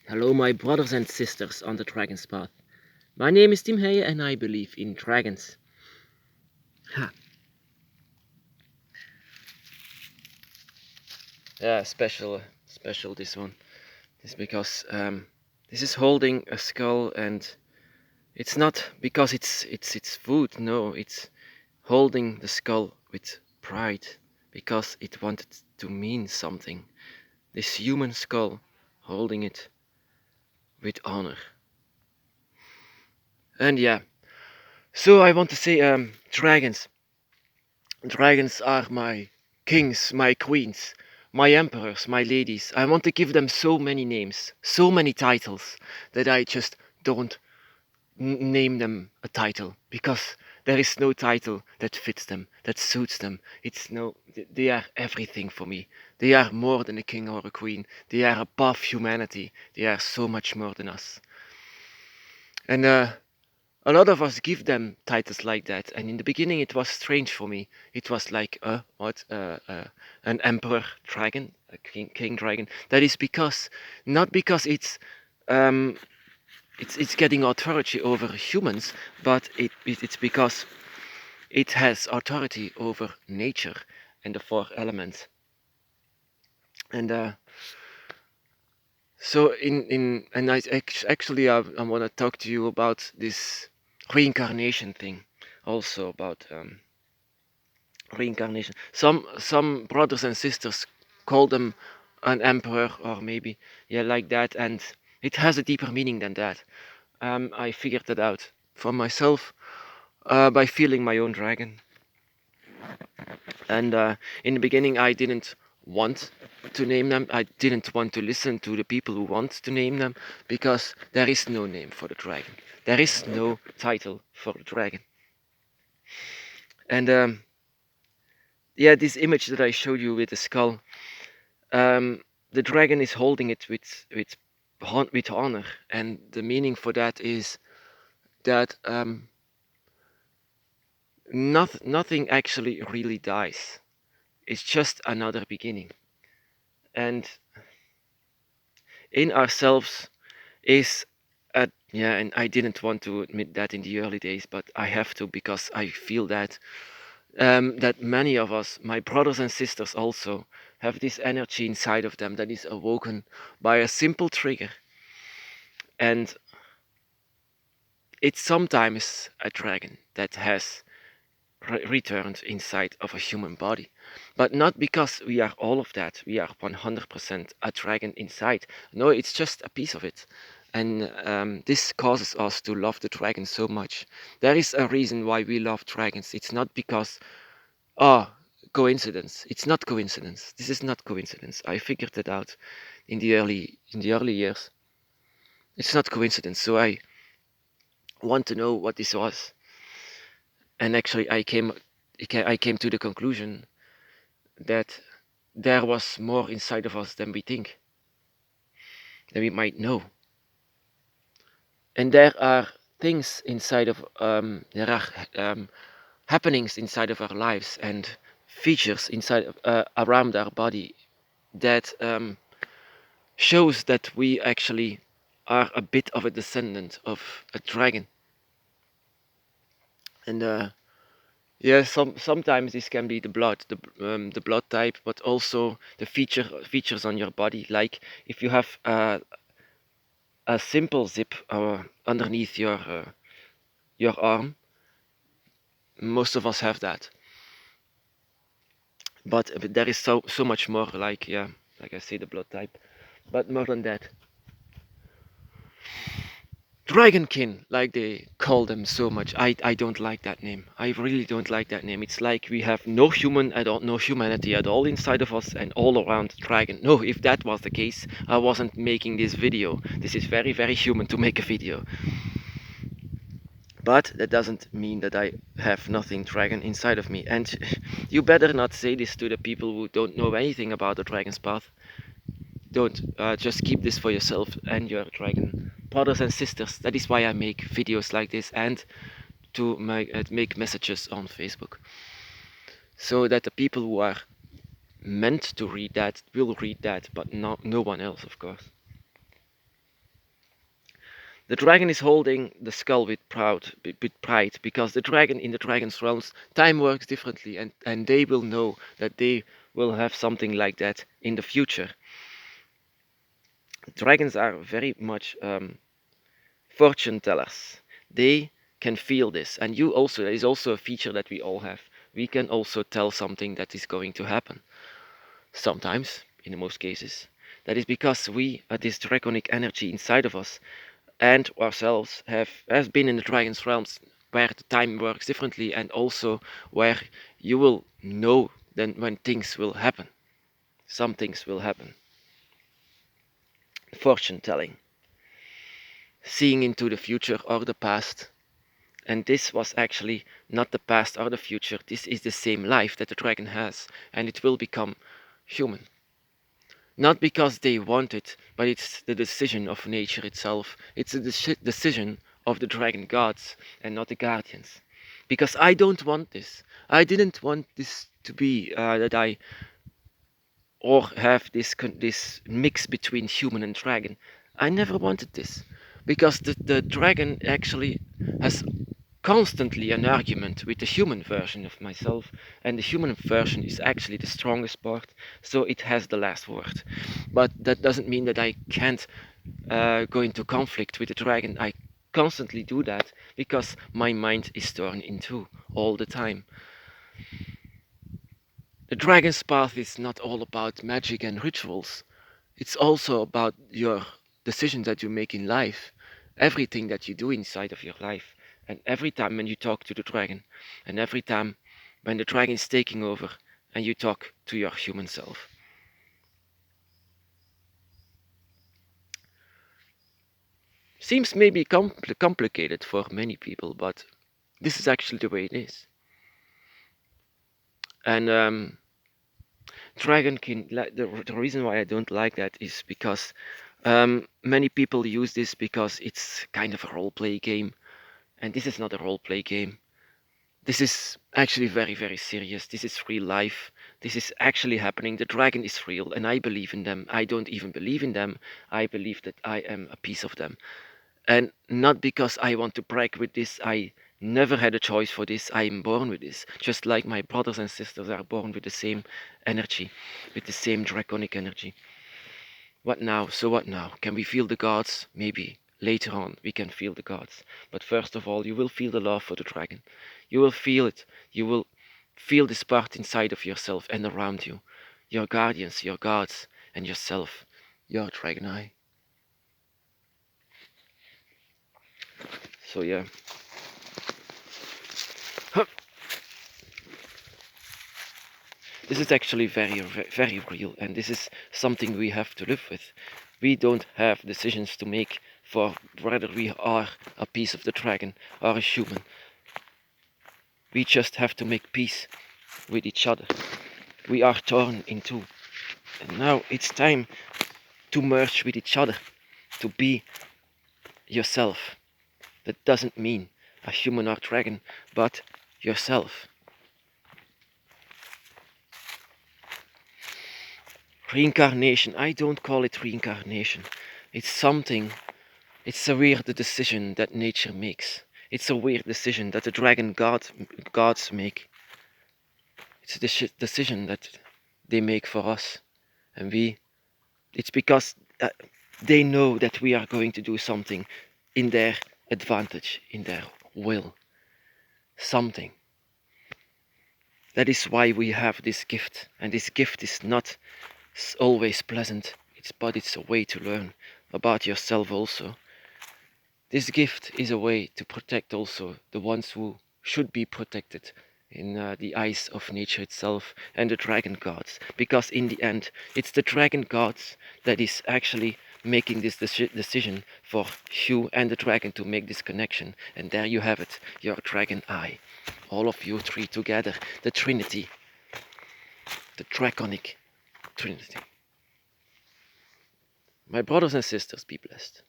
Hello, my brothers and sisters on the Dragon's Path. My name is Tim Heye and I believe in dragons. Ha. Yeah, special this one. It's because this is holding a skull and it's not because it's food. No, it's holding the skull with pride because it wanted to mean something. This human skull holding it with honor. And yeah, so I want to say dragons. Dragons are my kings, my queens, my emperors, my ladies. I want to give them so many names, so many titles, that I just don't name them a title because there is no title that fits them, that suits them. It's no, they are everything for me. They are more than a king or a queen. They are above humanity. They are so much more than us. And a lot of us give them titles like that, and in the beginning it was strange for me. It was like, what, an emperor dragon, a king dragon. That is because, not because um, it's getting authority over humans, but it's because it has authority over nature and the four elements. And so in and actually I want to talk to you about this reincarnation thing, also about reincarnation. Some brothers and sisters call them an emperor or maybe, yeah, like that, and it has a deeper meaning than that. I figured that out for myself by feeling my own dragon. And in the beginning, I didn't want to name them. I didn't want to listen to the people who want to name them because there is no name for the dragon. There is no title for the dragon. And yeah, this image that I showed you with the skull, the dragon is holding it with honor, and the meaning for that is that nothing actually really dies. It's just another beginning, and in ourselves is yeah, and I didn't want to admit that in the early days, but I have to because I feel that that many of us, my brothers and sisters also, have this energy inside of them that is awoken by a simple trigger. And it's sometimes a dragon that has returned inside of a human body. But not because we are all of that, we are 100% a dragon inside. No, it's just a piece of it. And this causes us to love the dragon so much. There is a reason why we love dragons. It's not because, oh, coincidence. It's not coincidence. This is not coincidence. I figured it out in the early years. It's not coincidence. So I want to know what this was. And actually I came to the conclusion that there was more inside of us than we think, than we might know. And there are things inside of there are happenings inside of our lives and features inside of, around our body that shows that we actually are a bit of a descendant of a dragon. And yeah, sometimes this can be the blood, the blood type, but also the features on your body. Like if you have a simple zip underneath your arm, most of us have that. But there is so much more. Like, yeah, like I say, the blood type, but more than that. Dragonkin, like they call them so much. I don't like that name. I really don't like that name. It's like we have no human at all, no humanity at all inside of us and all around dragon. No, if that was the case, I wasn't making this video. This is very, very human to make a video. But that doesn't mean that I have nothing dragon inside of me. And you better not say this to the people who don't know anything about the dragon's path. Don't. Just keep this for yourself and your dragon brothers and sisters. That is why I make videos like this and to make messages on Facebook. So that the people who are meant to read that will read that, but no one else, of course. The dragon is holding the skull with pride, because the dragon in the dragon's realms, time works differently, and they will know that they will have something like that in the future. Dragons are very much fortune tellers. They can feel this, and you also. There is also a feature that we all have. We can also tell something that is going to happen. Sometimes, in most cases, that is because we, this draconic energy inside of us, and ourselves has been in the dragon's realms where the time works differently, and also where you will know then when things will happen. Some things will happen. Fortune telling, seeing into the future or the past. And this was actually not the past or the future. This is the same life that the dragon has, and it will become human. Not because they want it, but it's the decision of nature itself. It's a decision of the dragon gods and not the guardians. Because I don't want this. I didn't want this to be that I or have this mix between human and dragon. I never wanted this. Because the dragon actually has constantly an argument with the human version of myself, and the human version is actually the strongest part, so it has the last word. But that doesn't mean that I can't go into conflict with the dragon. I constantly do that because my mind is torn in two all the time. The dragon's path is not all about magic and rituals. It's also about your decisions that you make in life, everything that you do inside of your life, and every time when you talk to the dragon, and every time when the dragon is taking over and you talk to your human self. Seems maybe complicated for many people, but this is actually the way it is. And Dragon King, the reason why I don't like that is because many people use this because it's kind of a role play game, and this is not a role play game. This is actually very, very serious. This is real life. This is actually happening. The dragon is real, and I believe in them. I don't even believe in them. I believe that I am a piece of them. And not because I want to brag with this. I never had a choice for this. I am born with this. Just like my brothers and sisters are born with the same energy, with the same draconic energy. What now? So what now? Can we feel the gods? Maybe later on we can feel the gods. But first of all, you will feel the love for the dragon. You will feel it. You will feel this part inside of yourself and around you. Your guardians, your gods, and yourself. Your dragon eye. So yeah. This is actually very, very real, and this is something we have to live with. We don't have decisions to make for whether we are a piece of the dragon or a human. We just have to make peace with each other. We are torn in two, and now it's time to merge with each other, to be yourself. That doesn't mean a human or dragon, but yourself. Reincarnation, I don't call it reincarnation. It's something, it's a weird decision that nature makes. It's a weird decision that the gods make. It's a decision that they make for us. And it's because they know that we are going to do something in their advantage, in their will. Something. That is why we have this gift. And this gift is not always pleasant, but it's a way to learn about yourself also. This gift is a way to protect also the ones who should be protected in the eyes of nature itself and the dragon gods, because in the end it's the dragon gods that is actually making this decision for you and the dragon to make this connection. And there you have it, your dragon eye, all of you three together, the Trinity, the draconic Trinity. My brothers and sisters, be blessed.